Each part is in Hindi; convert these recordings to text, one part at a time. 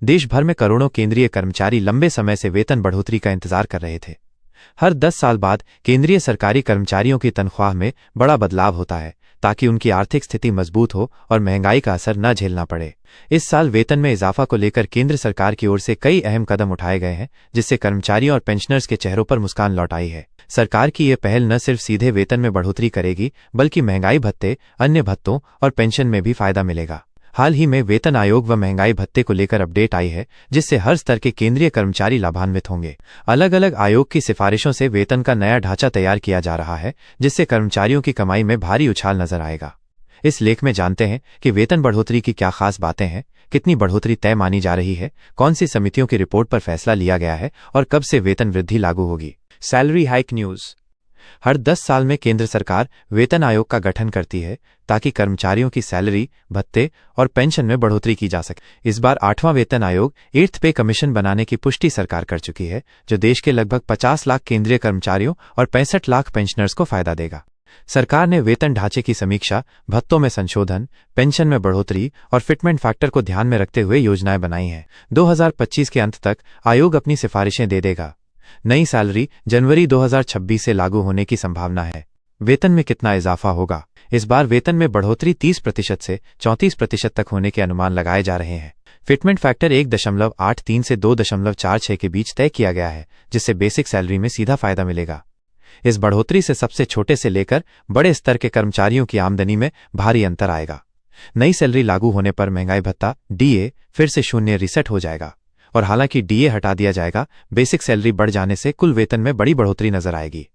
देश भर में करोड़ों केंद्रीय कर्मचारी लंबे समय से वेतन बढ़ोतरी का इंतजार कर रहे थे। हर 10 साल बाद केंद्रीय सरकारी कर्मचारियों की तनख्वाह में बड़ा बदलाव होता है ताकि उनकी आर्थिक स्थिति मजबूत हो और महंगाई का असर न झेलना पड़े। इस साल वेतन में इजाफा को लेकर केंद्र सरकार की ओर से कई अहम कदम उठाए गए हैं, जिससे कर्मचारियों और पेंशनर्स के चेहरों पर मुस्कान लौट आई है। सरकार की यह पहल न सिर्फ सीधे वेतन में बढ़ोतरी करेगी, बल्कि महंगाई भत्ते, अन्य भत्तों और पेंशन में भी फायदा मिलेगा। हाल ही में वेतन आयोग व महंगाई भत्ते को लेकर अपडेट आई है, जिससे हर स्तर के केंद्रीय कर्मचारी लाभान्वित होंगे। अलग अलग आयोग की सिफारिशों से वेतन का नया ढांचा तैयार किया जा रहा है, जिससे कर्मचारियों की कमाई में भारी उछाल नजर आएगा। इस लेख में जानते हैं कि वेतन बढ़ोतरी की क्या खास बातें हैं, कितनी बढ़ोतरी तय मानी जा रही है, कौन सी समितियों की रिपोर्ट पर फैसला लिया गया है और कब से वेतन वृद्धि लागू होगी। Salary hike news. हर 10 साल में केंद्र सरकार वेतन आयोग का गठन करती है ताकि कर्मचारियों की सैलरी, भत्ते और पेंशन में बढ़ोतरी की जा सके। इस बार 8वां वेतन आयोग 8th पे कमीशन बनाने की पुष्टि सरकार कर चुकी है, जो देश के लगभग 50 लाख केंद्रीय कर्मचारियों और 65 लाख पेंशनर्स को फायदा देगा। सरकार ने वेतन ढांचे की समीक्षा, भत्तों में संशोधन, पेंशन में बढ़ोतरी और फिटमेंट फैक्टर को ध्यान में रखते हुए योजनाएं बनाई हैं। 2025 के अंत तक आयोग अपनी सिफारिशें दे देगा। नई सैलरी जनवरी 2026 से लागू होने की संभावना है। वेतन में कितना इजाफा होगा? इस बार वेतन में बढ़ोतरी 30% से 34% तक होने के अनुमान लगाए जा रहे हैं। फिटमेंट फैक्टर 1.83 से 2.46 के बीच तय किया गया है, जिससे बेसिक सैलरी में सीधा फायदा मिलेगा। इस बढ़ोतरी से सबसे छोटे से लेकर बड़े स्तर के कर्मचारियों की आमदनी में भारी अंतर आएगा। नई सैलरी लागू होने पर महंगाई भत्ता डीए फिर से 0 रीसेट हो जाएगा, और हालांकि डीए हटा दिया जाएगा, बेसिक सैलरी बढ़ जाने से कुल वेतन में बड़ी बढ़ोतरी नजर आएगी।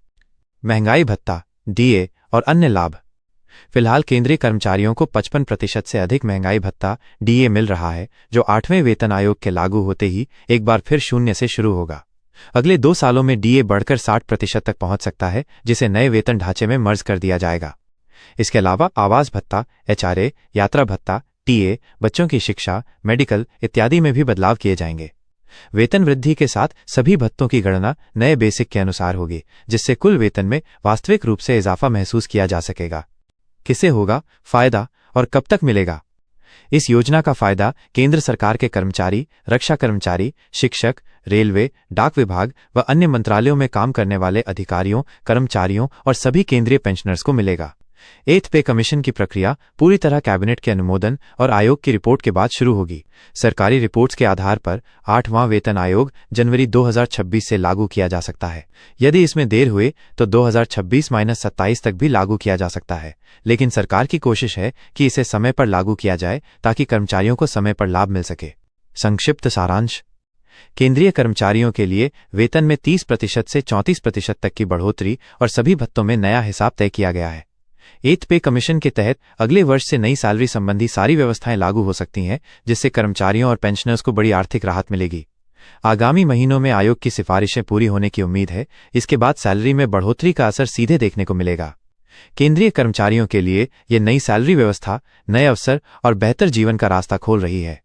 महंगाई भत्ता, डीए और अन्य लाभ। फिलहाल केंद्रीय कर्मचारियों को 55% से अधिक महंगाई भत्ता डीए मिल रहा है, जो 8वें वेतन आयोग के लागू होते ही एक बार फिर 0 से शुरू होगा। अगले 2 सालों में डीए बढ़कर 60% तक पहुंच सकता है, जिसे नए वेतन ढांचे में मर्ज कर दिया जाएगा। इसके अलावा आवास भत्ता, एचआरए, यात्रा भत्ता, टीए, बच्चों की शिक्षा, मेडिकल इत्यादि में भी बदलाव किए जाएंगे। वेतन वृद्धि के साथ सभी भत्तों की गणना नए बेसिक के अनुसार होगी, जिससे कुल वेतन में वास्तविक रूप से इजाफा महसूस किया जा सकेगा। किसे होगा फायदा और कब तक मिलेगा? इस योजना का फायदा केंद्र सरकार के कर्मचारी, रक्षा कर्मचारी, शिक्षक, रेलवे, डाक विभाग व अन्य मंत्रालयों में काम करने वाले अधिकारियों, कर्मचारियों और सभी केंद्रीय पेंशनर्स को मिलेगा। 8th पे कमीशन की प्रक्रिया पूरी तरह कैबिनेट के अनुमोदन और आयोग की रिपोर्ट के बाद शुरू होगी। सरकारी रिपोर्ट्स के आधार पर 8वां वेतन आयोग जनवरी 2026 से लागू किया जा सकता है। यदि इसमें देर हुए तो 2026-27 तक भी लागू किया जा सकता है, लेकिन सरकार की कोशिश है कि इसे समय पर लागू किया जाए ताकि कर्मचारियों को समय पर लाभ मिल सके। संक्षिप्त सारांश। केंद्रीय कर्मचारियों के लिए वेतन में 30% से 34% तक की बढ़ोतरी और सभी भत्तों में नया हिसाब तय किया गया है। 8th पे कमीशन के तहत अगले वर्ष से नई सैलरी संबंधी सारी व्यवस्थाएं लागू हो सकती हैं, जिससे कर्मचारियों और पेंशनर्स को बड़ी आर्थिक राहत मिलेगी। आगामी महीनों में आयोग की सिफारिशें पूरी होने की उम्मीद है। इसके बाद सैलरी में बढ़ोतरी का असर सीधे देखने को मिलेगा। केंद्रीय कर्मचारियों के लिए यह नई सैलरी व्यवस्था नए अवसर और बेहतर जीवन का रास्ता खोल रही है।